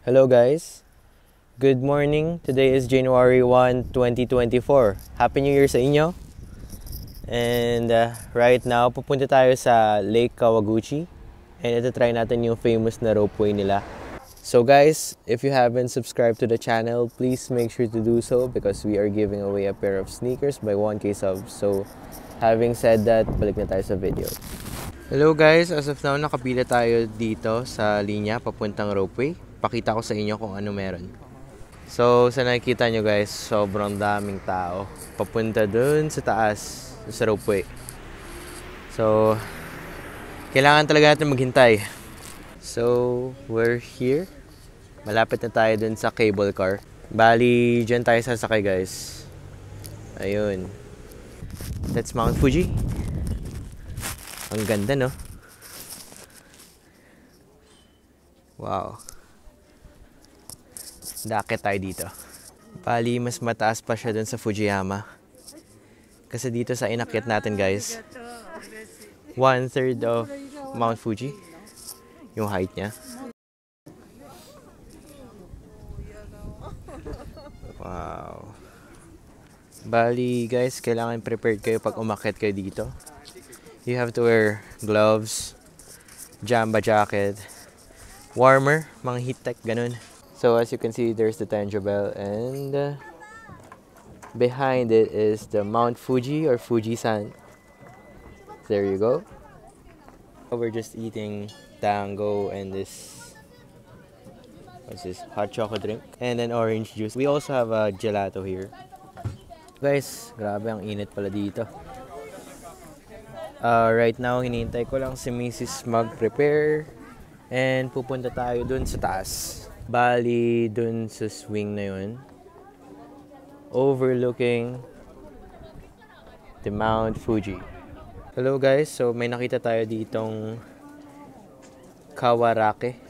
Hello guys, good morning. Today is January 1, 2024. Happy New Year sa inyo. And right now, pupunta tayo sa Lake Kawaguchi. And ito try natin yung famous na ropeway nila. So guys, if you haven't subscribed to the channel, please make sure to do so because we are giving away a pair of sneakers by 1K subs. So having said that, balik na tayo sa video. Hello guys, as of now nakapila tayo dito sa linya papuntang ropeway. Pakita ko sa inyo kung ano meron. So, sa nakikita nyo guys, sobrang daming tao. Papunta dun sa taas, sa ropeway. So, kailangan talaga natin maghintay. So, we're here. Malapit na tayo dun sa cable car. Bali, dyan tayo sasakay guys. Ayun. That's Mount Fuji. Ang ganda no? Wow. Dakit tayo dito. Bali, mas mataas pa siya dun sa Fujiyama. Kasi dito sa inakyat natin guys, 1/3 of Mount Fuji yung height niya. Wow. Bali guys, kailangan prepared kayo pag umakyat kayo dito. You have to wear gloves, jamba jacket, warmer, mga heat tech, ganun. So as you can see, there's the Tenjo Bell, and behind it is the Mount Fuji or Fujisan. There you go. We're just eating tango and this, what's this, hot chocolate drink, and then orange juice. We also have a gelato here. Guys, grabe ang init pala dito. Right now, hinihintay ko lang si Mrs. mag-prepare and pupunta tayo dun sa taas. Bali, dun sa swing na yun, overlooking the Mount Fuji. Hello guys, so may nakita tayo ditong Kawarake.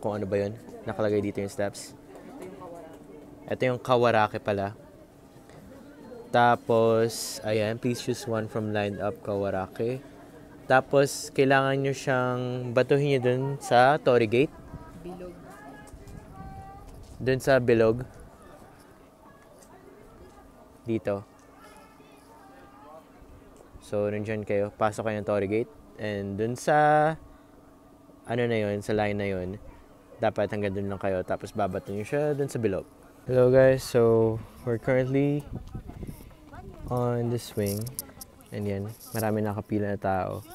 Kung ano ba yun? Nakalagay dito yung steps. Ito yung Kawarake pala. Tapos, ayan, please choose one from lined up Kawarake. Tapos, kailangan nyo siyang batuhin nyo dun sa Torii Gate. Dun sa bilog. Dito. So, nandyan kayo. Pasok kayo ng Torii Gate. And dun sa, ano na yun, sa line na yun, dapat hanggang dun lang kayo. Tapos, babato nyo siya dun sa bilog. Hello guys, so, we're currently on the swing. And yan, marami nakapila na tao.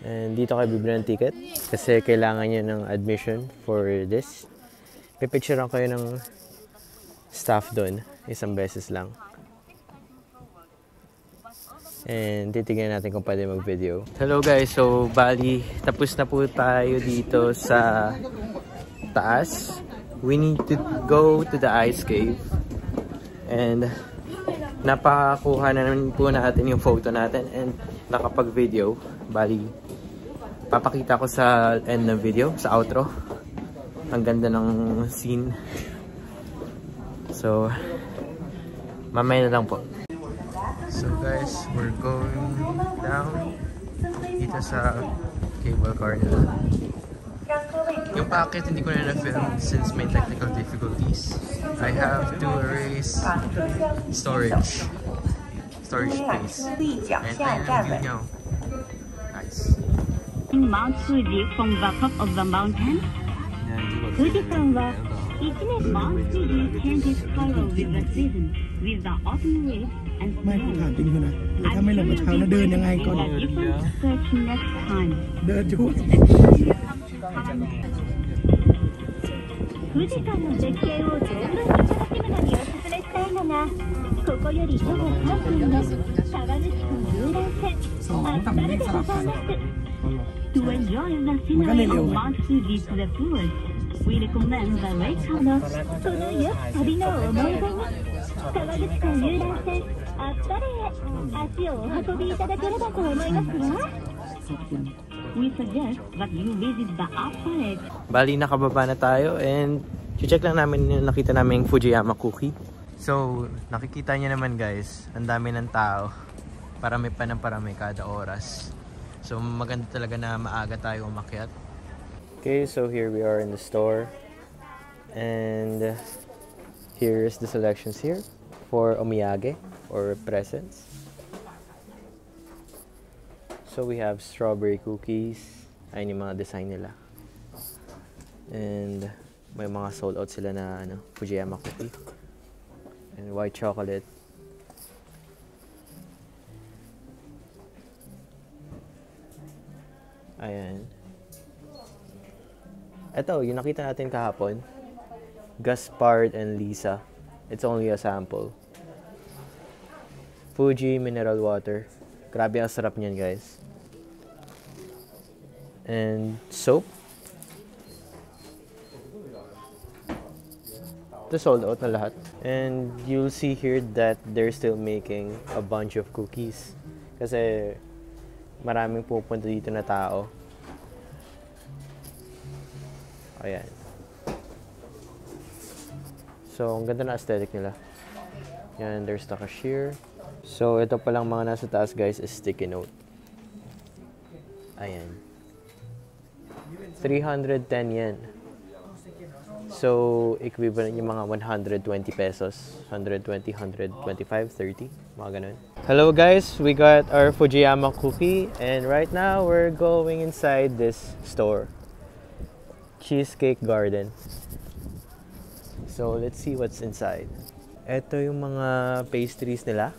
And dito kayo bibili ng ticket kasi kailangan nyo ng admission for this. Pipicturean kayo ng staff doon. Isang beses lang. And titignan natin kung pwede mag-video. Hello guys, so bali, tapos na po tayo dito sa taas. We need to go to the ice cave. And napakakuha na naman po natin yung photo natin and nakapag-video. Bali, papakita ko sa end ng video, sa outro. Ang ganda ng scene. So, mamaya na lang po. So guys, we're going down dito sa cable car nila. Yung packet hindi ko na na-film since may technical difficulties. I have to erase storage space. And I am view now. Nice. Mount Fuji from the top of the mountain. Fujisan wa 1年 Mount Fuji changes color with the season, with the autumn leaves and snow. ไม่ผมถามจริงๆนะถ้าไม่ลงกระเช้าแล้วเดินยังไงก่อน Search next time. เดินช่วย 富士山の絶景を十分に楽しむのにおすすめしたいのが、ここより徒歩3分の川口湖遊覧船アスパルでございます。To enjoy the scenery of Mount Fuji to the fullest, we recommend the lake house. そのよく旅の思い出に川口湖遊覧船アスパルへ足をお運びいただければと思いますわ。We suggest that you visit the Aspalek. Bali, nakababa na tayo and check lang namin yung nakita namin yung Fujiyama cookie. So, nakikita niyo naman guys, ang dami ng tao. Parami pa ng parami kada oras. So, maganda talaga na maaga tayo umakyat. Okay, so here we are in the store, and here's the selections here for omiyage or presents. So we have strawberry cookies, ayun yung mga design nila. And may mga sold out sila na Fujiyama cookie. And white chocolate. Ayan. Ito, yung nakita natin kahapon. Gaspard and Lisa. It's only a sample. Fuji mineral water. Grabe ang sarap niyan, guys. And soap. Ito sold out na lahat. And you'll see here that they're still making a bunch of cookies. Kasi maraming pupunta dito na tao. Ayan. So, ang ganda na aesthetic nila. Yan, there's the cashier. So, ito palang mga nasa taas, guys, is sticky note. Ayan. 310 yen. So, equivalent yung mga 120 pesos. 120, 125, 30. Mga ganun. Hello, guys. We got our Fujiyama cookie. And right now, we're going inside this store. Cheesecake Garden. So, let's see what's inside. Ito yung mga pastries nila.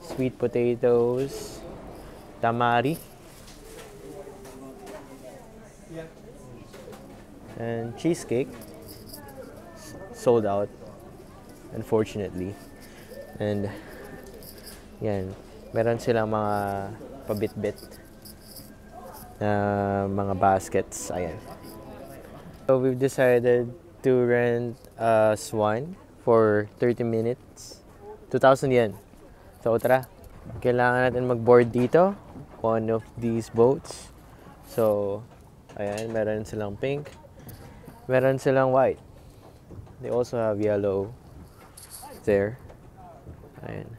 Sweet potatoes, tamari, and cheesecake. Sold out, unfortunately. And yan, meron silang mga pabit-bit na mga baskets. Ayan. So we've decided to rent a swan for 30 minutes. 2,000 yen. So tara, kailangan natin mag-board dito. One of these boats. So, ayan, meron silang pink. Meron silang white. They also have yellow there. Ayan.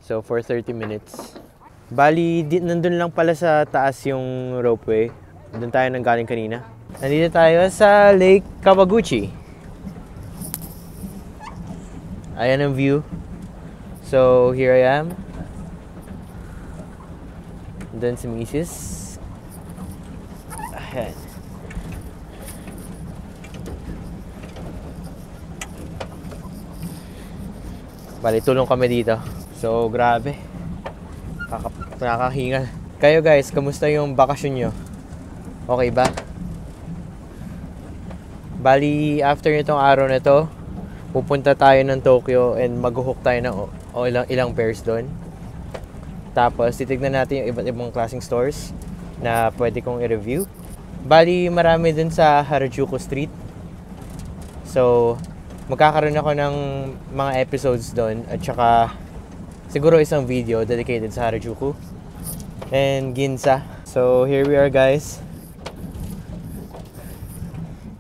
So, for 30 minutes. Bali, nandun lang pala sa taas yung ropeway. Doon tayo nang galing kanina. Nandito tayo sa Lake Kawaguchi. Ayan ang view. So, here I am. Doon si Mrs. Ayan. Bali, tulong kami dito. So, grabe. Nakakahingal. Kayo guys, kamusta yung bakasyon nyo? Okay ba? Bali, after nitong araw na to, pupunta tayo ng Tokyo and mag-hook tayo ng ilang pairs doon. Tapos, titignan natin yung iba't ibang klaseng stores na pwede kong i-review. Bali, marami dun sa Harajuku Street. So, magkakaroon ako ng mga episodes doon at saka siguro isang video dedicated sa Harajuku and Ginza. So, here we are guys.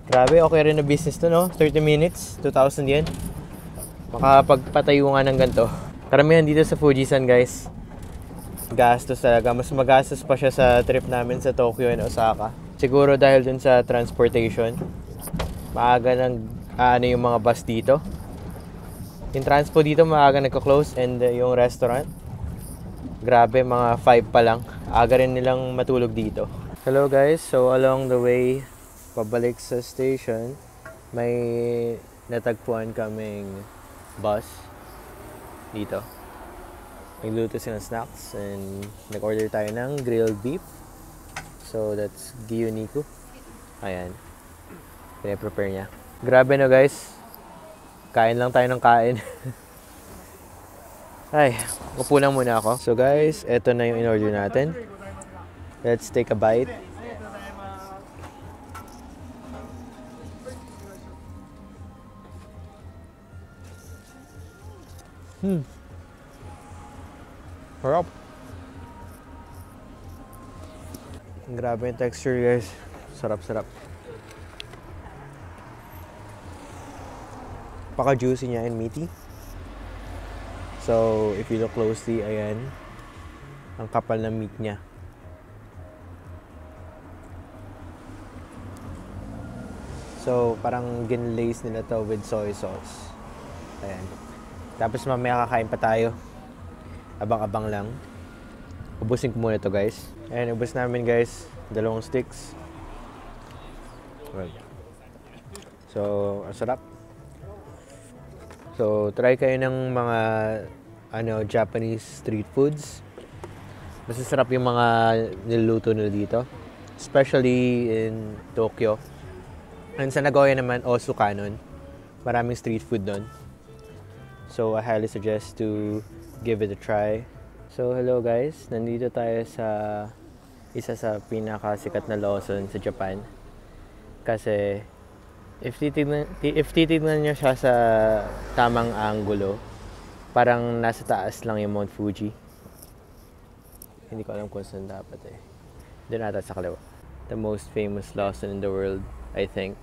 Grabe, okay rin na business to, no? 30 minutes, 2,000 yen. Makapagpatayo nga ng ganito. Karamihan dito sa Fujisan, guys. Gastos talaga. Mas magastos pa siya sa trip namin sa Tokyo and Osaka. Siguro dahil dun sa transportation. Maaga yung mga bus dito. Yung transpo dito maaga nagko-close and yung restaurant. Grabe, mga 5 pa lang. Aga rin nilang matulog dito. Hello guys, so along the way pabalik sa station, may natagpuan kaming bus dito. Nagluto silang snacks and nag-order tayo ng grilled beef. So that's gyuniku. Ayan. Pine-prepare niya. Grabe no guys. Kain lang tayo ng kain. Ay, upo lang muna ako. So guys, eto na yung in-order natin. Let's take a bite. Sarap. Grabe yung texture guys. Sarap-sarap. Paka-juicy niya and meaty. So, if you look closely, ayan, ang kapal na meat niya. So, parang ginlaze nila to with soy sauce. Ayan. Tapos mamaya kakain pa tayo. Abang-abang lang. Ubusin ko muna to guys. Ayan, ubus namin guys. 2 sticks. So, ang sarap. So, try kayo ng mga Japanese street foods. Mas sarap yung mga niluluto nila dito. Especially in Tokyo. And sa Nagoya naman, Osu Kanon. Maraming street food doon. So, I highly suggest to give it a try. So, hello guys. Nandito tayo sa isa sa pinakasikat na Lawson sa Japan. Kasi, if titignan nyo siya sa tamang angulo, parang nasa taas lang yung Mount Fuji. Hindi ko alam kung saan dapat eh. Doon ata sa kaliwa. The most famous Lawson in the world, I think.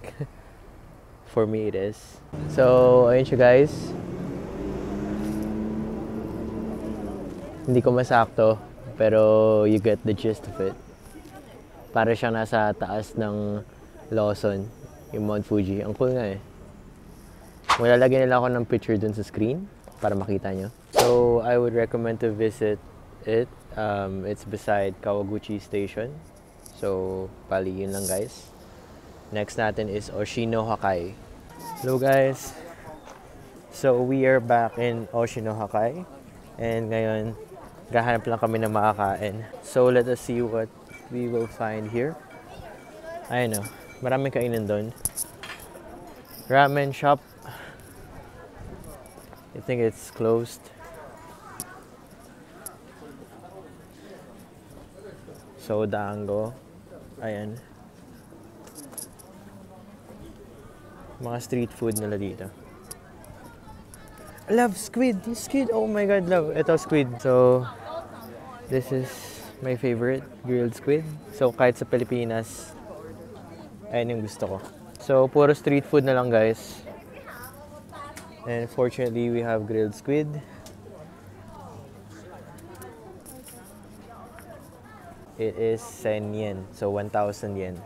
For me, it is. So, ayun siya guys. Hindi ko masakto, pero you get the gist of it. Para siyang nasa taas ng Lawson, yung Mount Fuji. Ang cool nga eh. Malalagyan nila ako ng picture dun sa screen para makita nyo. So, I would recommend to visit it. It's beside Kawaguchi Station. So, bali yun lang guys. Next natin is Oshinohakai. Hello guys! So, we are back in Oshinohakai. And ngayon, gahanap lang kami ng makakain. So, let us see what we will find here. Ayun o. Maraming kainan doon. Ramen shop. I think it's closed. So, dango. Ayan. Mga street food nila dito. I love squid. Squid. Oh my God, love. Ito squid. So, this is my favorite, grilled squid. So, kahit sa Pilipinas, ayan yung gusto ko. So, puro street food na lang guys. And fortunately, we have grilled squid. It is 10 yen. So, 1,000 yen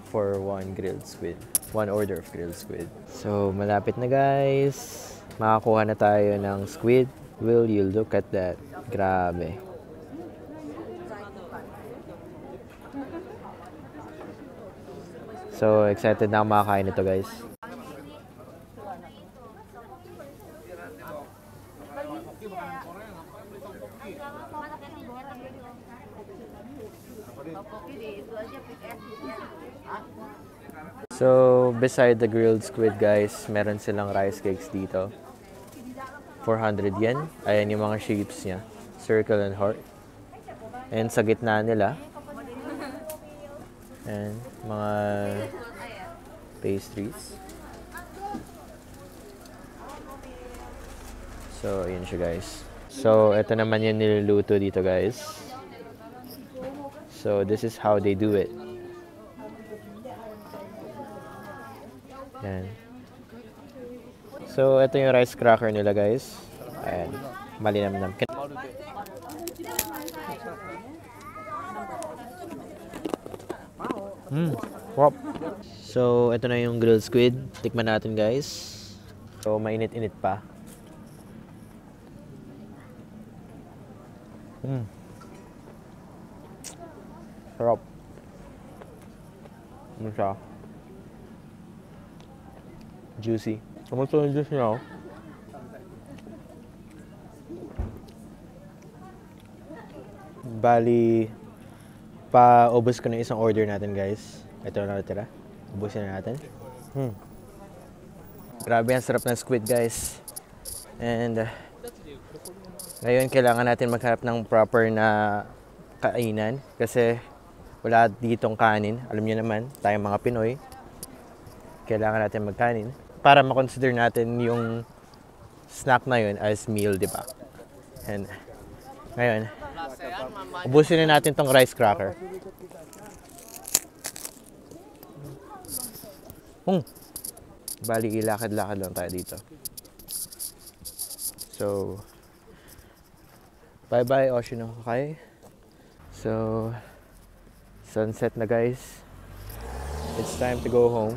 for one grilled squid. One order of grilled squid. So, malapit na guys. Makakuha na tayo ng squid. Will you look at that? Grabe. So, excited na ako makakain ito guys. So, beside the grilled squid guys, meron silang rice cakes dito. 400 yen. Ayan yung mga shapes niya. Circle and heart. And sa gitna nila, and mga pastries. So, ayun siya guys. So, ito naman yung niluluto dito guys. So, this is how they do it. Yan. So, ito yung rice cracker nila guys. Ayan. Malinamnam. Wow. So, ito na yung grilled squid. Tikman natin guys. So, mainit-init pa. Sarap. Ano siya? Juicy. Kamusta yung juice niya? Bali, paubos ko na isang order natin guys. Ito na natira. Ubusin na natin. Grabe ang sarap ng squid guys. And ngayon kailangan natin maghanap ng proper na kainan. Kasi wala ditong kanin. Alam niyo naman, tayong mga Pinoy. Kailangan natin magkanin. Para makonsider natin yung snack na yun as meal, di ba? And ngayon, ubusin na natin tong rice cracker. Bali, ilakad-lakad lang tayo dito. So, Bye-bye, Oshinokai. So, sunset na guys. It's time to go home.